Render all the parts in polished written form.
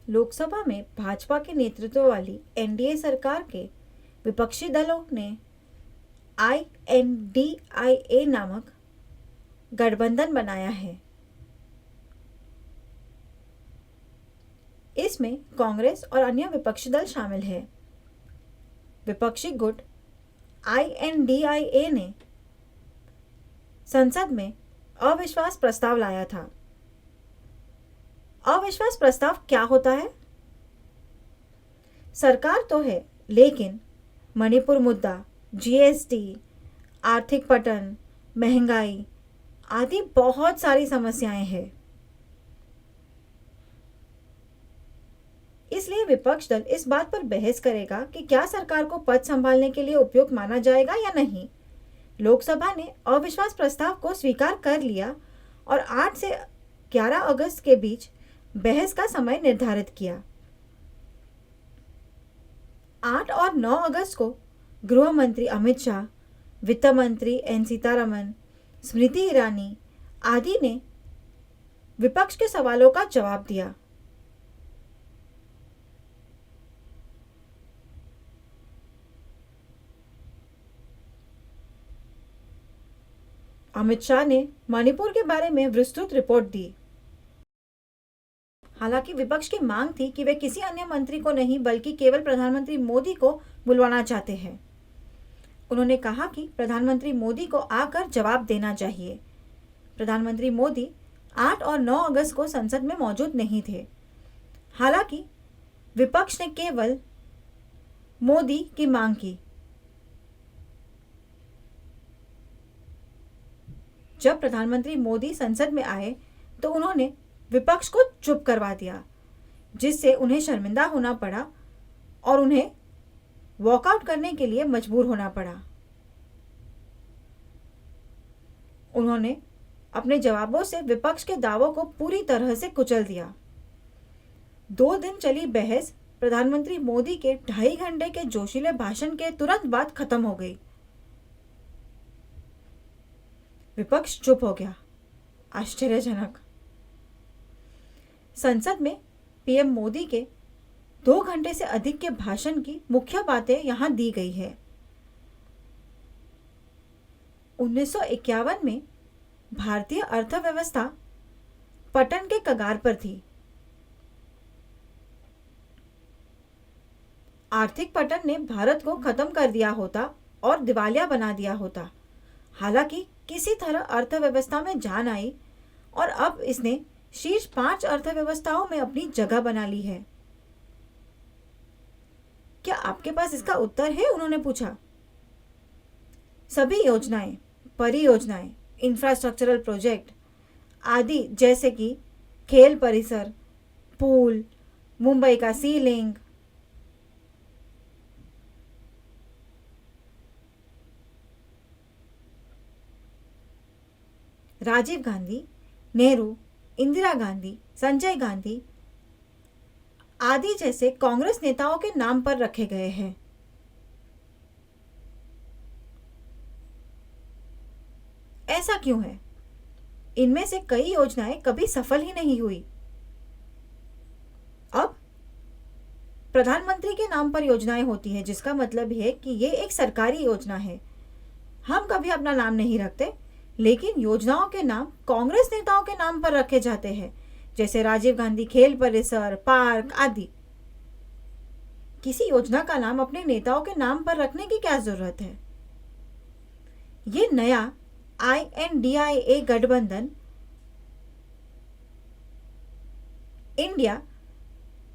लोकसभा में भाजपा के नेतृत्व वाली एनडीए सरकार के विपक्षी दलों ने INDIA नामक गठबंधन बनाया है। इसमें कांग्रेस और अन्य विपक्षी दल शामिल है। विपक्षी गुट INDIA ने संसद में अविश्वास प्रस्ताव लाया था। अविश्वास प्रस्ताव क्या होता है? सरकार तो है, लेकिन मणिपुर मुद्दा, GST, आर्थिक पतन, महंगाई आदि बहुत सारी समस्याएं हैं। इसलिए विपक्ष दल इस बात पर बहस करेगा कि क्या सरकार को पद संभालने के लिए उपयुक्त माना जाएगा या नहीं। लोकसभा ने अविश्वास प्रस्ताव को स्वीकार कर लिया और 8 से 11 अगस्त के बीच बहस का समय निर्धारित किया। 8 और 9 अगस्त को गृह मंत्री अमित शाह, वित्त मंत्री N सीतारमन, स्मृति ईरानी आदि ने विपक्ष के सवालों का जवाब दिया। अमित शाह ने मणिपुर के बारे में विस्तृत रिपोर्ट दी। हालांकि विपक्ष की मांग थी कि वे किसी अन्य मंत्री को नहीं बल्कि केवल प्रधानमंत्री मोदी को बुलवाना चाहते हैं। उन्होंने कहा कि प्रधानमंत्री मोदी को आकर जवाब देना चाहिए। प्रधानमंत्री मोदी 8 और 9 अगस्त को संसद में मौजूद नहीं थे। हालांकि विपक्ष ने केवल मोदी की मांग की। जब प्रधानमंत्री मोदी संसद में आए तो उन्होंने विपक्ष को चुप करवा दिया, जिससे उन्हें शर्मिंदा होना पड़ा और उन्हें वॉकआउट करने के लिए मजबूर होना पड़ा। उन्होंने अपने जवाबों से विपक्ष के दावों को पूरी तरह से कुचल दिया। 2 दिन चली बहस प्रधानमंत्री मोदी के 2.5 घंटे के जोशीले भाषण के तुरंत बाद खत्म हो गई। विपक्ष चुप हो गया। आश्चर्यजनक। संसद में पीएम मोदी के 2 घंटे से अधिक के भाषण की मुख्य बातें यहां दी गई है। 1951 में भारतीय अर्थव्यवस्था पतन के कगार पर थी। आर्थिक पतन ने भारत को खत्म कर दिया होता और दिवालिया बना दिया होता। हालांकि किसी तरह अर्थव्यवस्था में जान आई और अब इसने शीर्ष 5 अर्थव्यवस्थाओं में अपनी जगह बना ली है। क्या आपके पास इसका उत्तर है? उन्होंने पूछा। सभी योजनाएं, परियोजनाएं, इंफ्रास्ट्रक्चरल प्रोजेक्ट आदि जैसे कि खेल परिसर, पूल, मुंबई का सी लिंक, राजीव गांधी, नेहरू, इंदिरा गांधी, संजय गांधी आदि जैसे कांग्रेस नेताओं के नाम पर रखे गए हैं। ऐसा क्यों है? इनमें से कई योजनाएं कभी सफल ही नहीं हुई। अब प्रधानमंत्री के नाम पर योजनाएं होती हैं, जिसका मतलब है कि ये एक सरकारी योजना है। हम कभी अपना नाम नहीं रखते, लेकिन योजनाओं के नाम कांग्रेस नेताओं के नाम पर रखे जाते हैं, जैसे राजीव गांधी खेल परिसर, पार्क आदि। किसी योजना का नाम अपने नेताओं के नाम पर रखने की क्या जरूरत है? ये नया INDIA गठबंधन इंडिया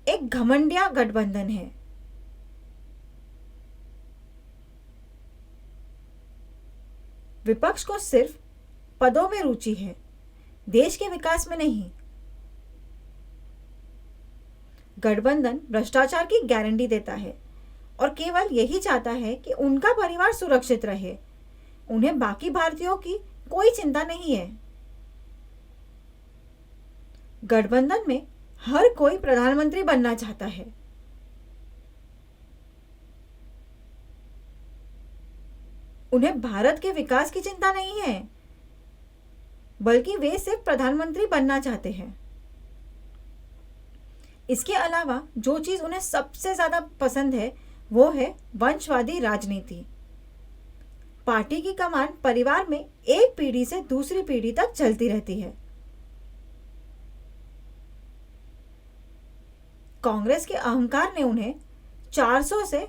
एक घमंडिया गठबंधन है। विपक्ष को सिर्फ पदों में रुचि है, देश के विकास में नहीं। गठबंधन भ्रष्टाचार की गारंटी देता है और केवल यही चाहता है कि उनका परिवार सुरक्षित रहे। उन्हें बाकी भारतीयों की कोई चिंता नहीं है। गठबंधन में हर कोई प्रधानमंत्री बनना चाहता है। उन्हें भारत के विकास की चिंता नहीं है, बल्कि वे सिर्फ प्रधानमंत्री बनना चाहते हैं। इसके अलावा जो चीज उन्हें सबसे ज्यादा पसंद है वो है वंशवादी राजनीति। पार्टी की कमान परिवार में एक पीढ़ी से दूसरी पीढ़ी तक चलती रहती है। कांग्रेस के अहंकार ने उन्हें 400 से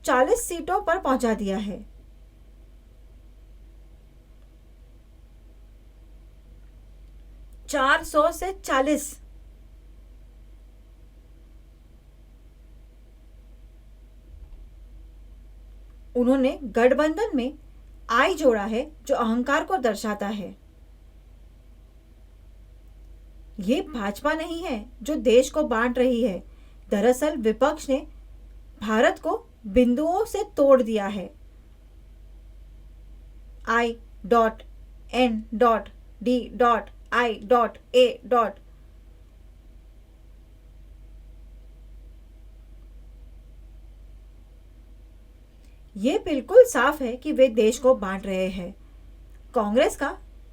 40 सीटों पर पहुंचा दिया है। चार सौ से 40। उन्होंने गठबंधन में आई जोड़ा है जो अहंकार को दर्शाता है। ये भाजपा नहीं है जो देश को बांट रही है। दरअसल विपक्ष ने भारत को बिंदुओं से तोड़ दिया है। I.N.D.I.A. ये बिल्कुल साफ है कि वे देश को बांट रहे हैं। कांग्रेस का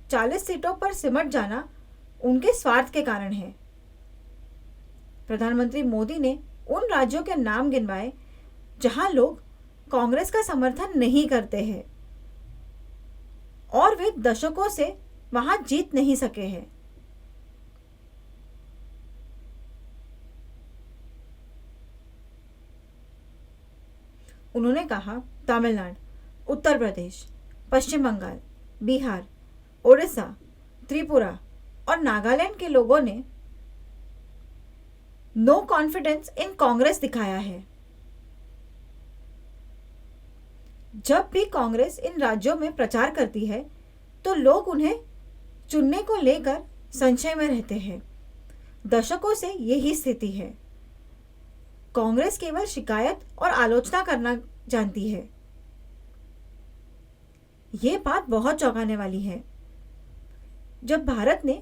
40 सीटों पर सिमट जाना उनके स्वार्थ के कारण है। प्रधानमंत्री मोदी ने उन राज्यों के नाम गिनवाए जहां लोग कांग्रेस का समर्थन नहीं करते हैं और वे दशकों से वहां जीत नहीं सके हैं। उन्होंने कहा तमिलनाडु, उत्तर प्रदेश, पश्चिम बंगाल, बिहार, ओडिशा, त्रिपुरा और नागालैंड के लोगों ने नो कॉन्फिडेंस इन कांग्रेस दिखाया है। जब भी कांग्रेस इन राज्यों में प्रचार करती है तो लोग उन्हें चुनने को लेकर संशय में रहते हैं। दशकों से यही स्थिति है। कांग्रेस केवल शिकायत और आलोचना करना जानती है। ये बात बहुत चौंकाने वाली है। जब भारत ने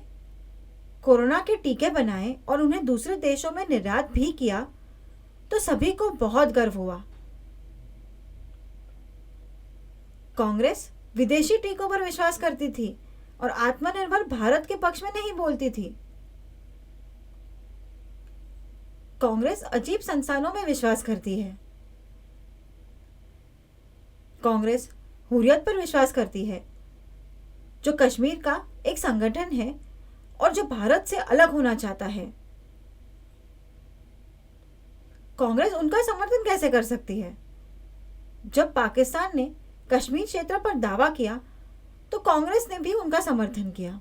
कोरोना के टीके बनाए और उन्हें दूसरे देशों में निर्यात भी किया तो सभी को बहुत गर्व हुआ। कांग्रेस विदेशी टीकों पर विश्वास करती थी और आत्मनिर्भर भारत के पक्ष में नहीं बोलती थी। कांग्रेस अजीब संस्थानों में विश्वास करती है। कांग्रेस हुर्रियत पर विश्वास करती है, जो कश्मीर का एक संगठन है और जो भारत से अलग होना चाहता है। कांग्रेस उनका समर्थन कैसे कर सकती है? जब पाकिस्तान ने कश्मीर क्षेत्र पर दावा किया तो कांग्रेस ने भी उनका समर्थन किया।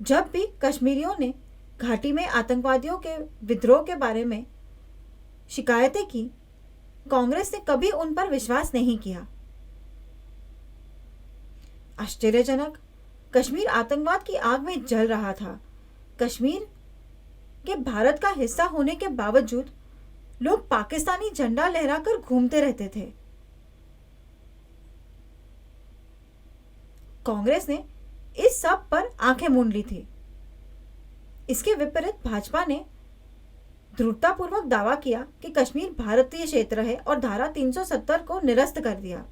जब भी कश्मीरियों ने घाटी में आतंकवादियों के विद्रोह के बारे में शिकायतें की, कांग्रेस ने कभी उन पर विश्वास नहीं किया। आश्चर्यजनक, कश्मीर आतंकवाद की आग में जल रहा था। कश्मीर के भारत का हिस्सा होने के बावजूद लोग पाकिस्तानी झंडा लहराकर घूमते रहते थे। कांग्रेस ने इस सब पर आंखें मूंद ली थी। इसके विपरीत भाजपा ने दृढ़तापूर्वक दावा किया कि कश्मीर भारतीय क्षेत्र है और धारा 370 को निरस्त कर दिया।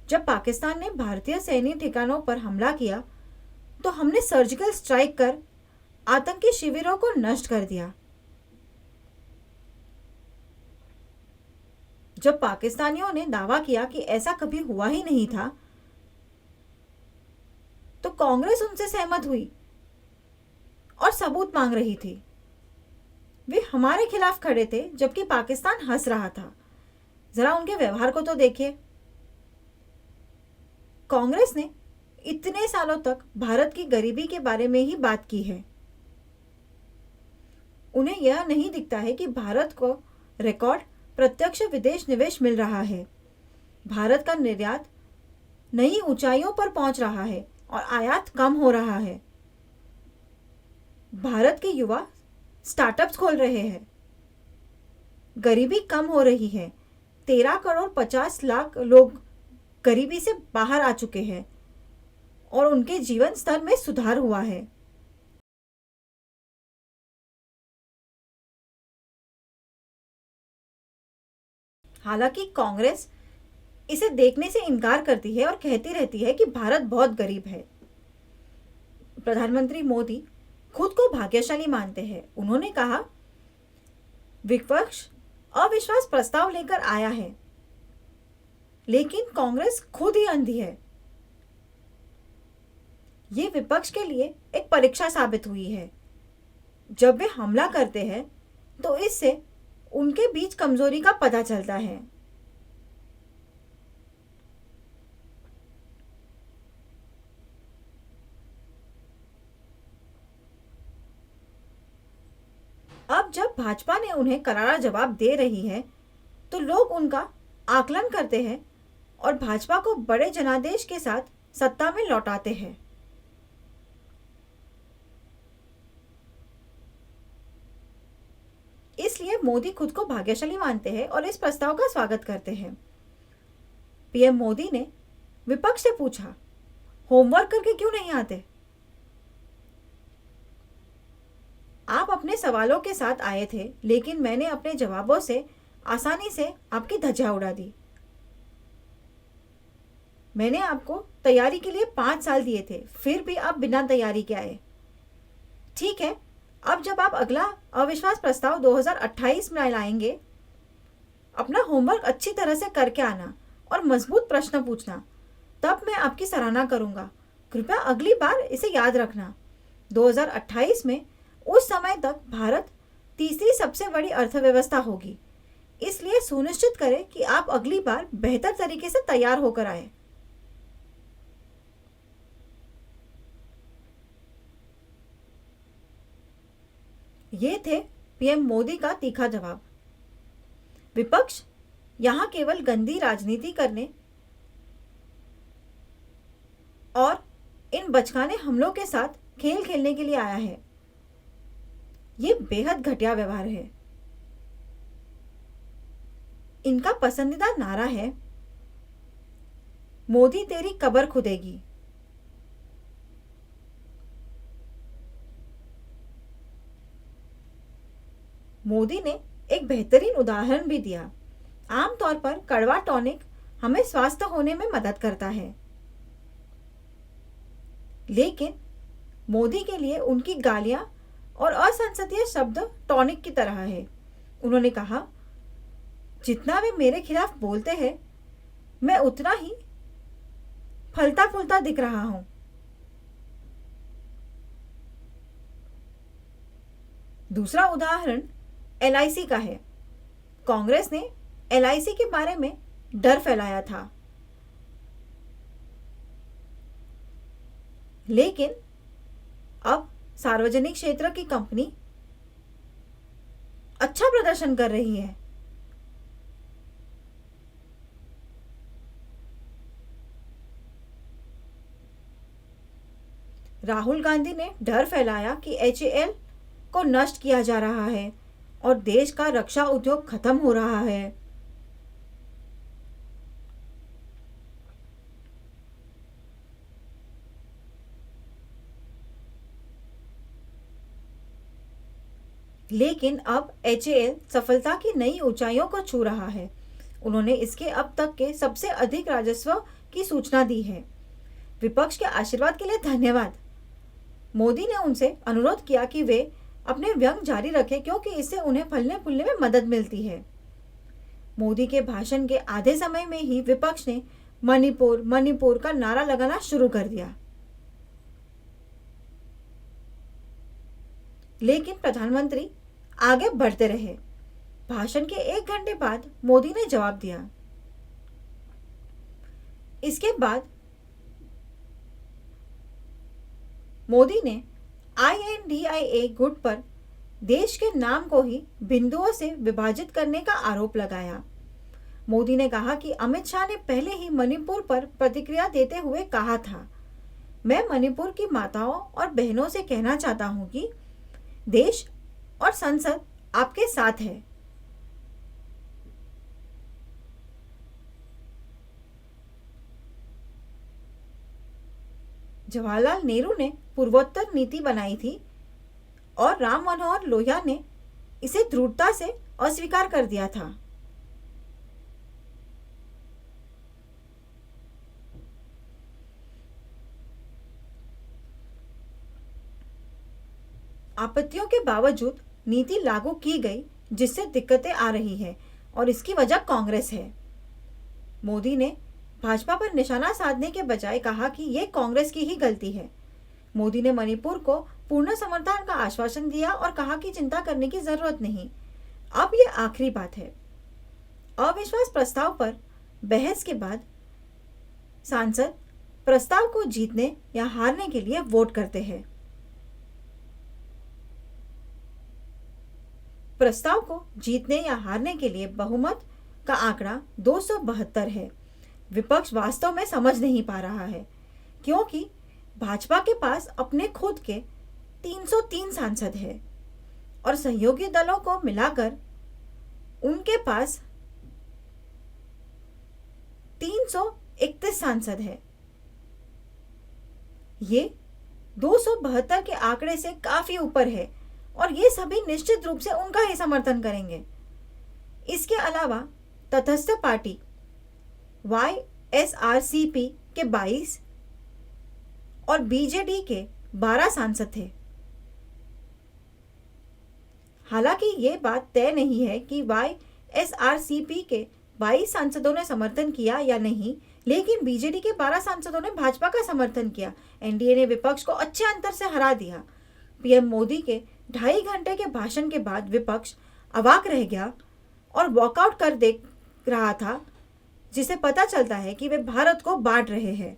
जब पाकिस्तान ने भारतीय सैन्य ठिकानों पर हमला किया तो हमने सर्जिकल स्ट्राइक कर आतंकी शिविरों को नष्ट कर दिया। जब पाकिस्तानियों ने दावा किया कि ऐसा कभी हुआ ही नहीं था, तो कांग्रेस उनसे सहमत हुई और सबूत मांग रही थी। वे हमारे खिलाफ खड़े थे जबकि पाकिस्तान हंस रहा था। जरा उनके व्यवहार को तो देखिए। कांग्रेस ने इतने सालों तक भारत की गरीबी के बारे में ही बात की है। उन्हें यह नहीं दिखता है कि भारत को रिकॉर्ड प्रत्यक्ष विदेश निवेश मिल रहा है। भारत का निर्यात नई ऊंचाइयों पर पहुंच रहा है और आयात कम हो रहा है। भारत के युवा स्टार्टअप्स खोल रहे हैं। गरीबी कम हो रही है। 13 करोड़ 50 लाख लोग गरीबी से बाहर आ चुके हैं और उनके जीवन स्तर में सुधार हुआ है। हालांकि कांग्रेस इसे देखने से इनकार करती है और कहती रहती है कि भारत बहुत गरीब है। प्रधानमंत्री मोदी खुद को भाग्यशाली मानते हैं। उन्होंने कहा, विपक्ष अविश्वास प्रस्ताव लेकर आया है, लेकिन कांग्रेस खुद ही अंधी है। ये विपक्ष के लिए एक परीक्षा साबित हुई है। जब वे हमला करते हैं तो इससे उनके बीच कमजोरी का पता चलता है। अब जब भाजपा ने उन्हें करारा जवाब दे रही है तो लोग उनका आकलन करते हैं और भाजपा को बड़े जनादेश के साथ सत्ता में लौटाते हैं। इसलिए मोदी खुद को भाग्यशाली मानते हैं और इस प्रस्ताव का स्वागत करते हैं। पीएम मोदी ने विपक्ष से पूछा, होमवर्क करके क्यों नहीं आते? आप अपने सवालों के साथ आए थे, लेकिन मैंने अपने जवाबों से आसानी से आपकी धज्जियां उड़ा दी। मैंने आपको तैयारी के लिए 5 साल दिए थे, फिर भी आप बिना तैयारी के आए। ठीक है, अब जब आप अगला अविश्वास प्रस्ताव 2028 में लाएंगे, अपना होमवर्क अच्छी तरह से करके आना और मजबूत प्रश्न पूछना, तब मैं आपकी सराहना करूंगा। कृपया अगली बार इसे याद रखना। 2028 में उस समय तक भारत तीसरी सबसे बड़ी अर्थव्यवस्था होगी, इसलिए सुनिश्चित करें कि आप अगली बार बेहतर तरीके से तैयार होकर आए। ये थे पीएम मोदी का तीखा जवाब। विपक्ष यहां केवल गंदी राजनीति करने और इन बचकाने हमलों के साथ खेल खेलने के लिए आया है। ये बेहद घटिया व्यवहार है। इनका पसंदीदा नारा है, मोदी तेरी कब्र खुदेगी। मोदी ने एक बेहतरीन उदाहरण भी दिया। आमतौर पर कड़वा टॉनिक हमें स्वस्थ होने में मदद करता है, लेकिन मोदी के लिए उनकी गालियां और असंसदीय शब्द टॉनिक की तरह है। उन्होंने कहा, जितना वे मेरे खिलाफ बोलते हैं, मैं उतना ही फलता फूलता दिख रहा हूं। दूसरा उदाहरण एलआईसी का है। कांग्रेस ने एलआईसी के बारे में डर फैलाया था, लेकिन अब सार्वजनिक क्षेत्र की कंपनी अच्छा प्रदर्शन कर रही है। राहुल गांधी ने डर फैलाया कि एचएएल को नष्ट किया जा रहा है और देश का रक्षा उद्योग खत्म हो रहा है। लेकिन अब एचएएल सफलता की नई ऊंचाइयों को छू रहा है। उन्होंने इसके अब तक के सबसे अधिक राजस्व की सूचना दी है। विपक्ष के आशीर्वाद के लिए धन्यवाद। मोदी ने उनसे अनुरोध किया कि वे अपने व्यंग जारी रखें, क्योंकि इससे उन्हें फलने फूलने में मदद मिलती है। मोदी के भाषण के आधे समय में ही विपक्ष ने मणिपुर मणिपुर का नारा लगाना शुरू कर दिया, लेकिन प्रधानमंत्री आगे बढ़ते रहे। भाषण के 1 घंटे बाद मोदी ने जवाब दिया। इसके बाद मोदी ने INDIA गुट पर देश के नाम को ही बिंदुओं से विभाजित करने का आरोप लगाया। मोदी ने कहा कि अमित शाह ने पहले ही मणिपुर पर प्रतिक्रिया देते हुए कहा था, मैं मणिपुर की माताओं और बहनों से कहना चाहता हूं कि देश और संसद आपके साथ है। जवाहरलाल नेहरू ने पूर्वोत्तर नीति बनाई थी और राम मनोहर लोहिया ने इसे दृढ़ता से अस्वीकार कर दिया था। आपत्तियों के बावजूद नीति लागू की गई, जिससे दिक्कतें आ रही है और इसकी वजह कांग्रेस है। मोदी ने भाजपा पर निशाना साधने के बजाय कहा कि ये कांग्रेस की ही गलती है। मोदी ने मणिपुर को पूर्ण समर्थन का आश्वासन दिया और कहा कि चिंता करने की जरूरत नहीं। अब ये आखिरी बात है। अविश्वास प्रस्ताव पर बहस के बाद सांसद प्रस्ताव को जीतने या हारने के लिए वोट करते हैं। प्रस्ताव को जीतने या हारने के लिए बहुमत का आंकड़ा 272 है। विपक्ष वास्तव में समझ नहीं पा रहा है क्योंकि भाजपा के पास अपने खुद के 303 सांसद हैं और सहयोगी दलों को मिलाकर उनके पास 331 सांसद हैं। ये 272 के आंकड़े से काफी ऊपर है और ये सभी निश्चित रूप से उनका ही समर्थन करेंगे। इसके अलावा तटस्थ पार्टी YSRCP के 22 और बीजेडी के 12 सांसद थे। हालांकि ये बात तय नहीं है कि YSRCP के 22 सांसदों ने समर्थन किया या नहीं, लेकिन बीजेडी के 12 सांसदों ने भाजपा का समर्थन किया। एनडीए ने विपक्ष को अच्छे अंतर से हरा दिया। पीएम मोदी के 2.5 घंटे के भाषण के बाद विपक्ष अवाक रह गया और वॉकआउट कर देख रहा था, जिसे पता चलता है कि वे भारत को बांट रहे हैं।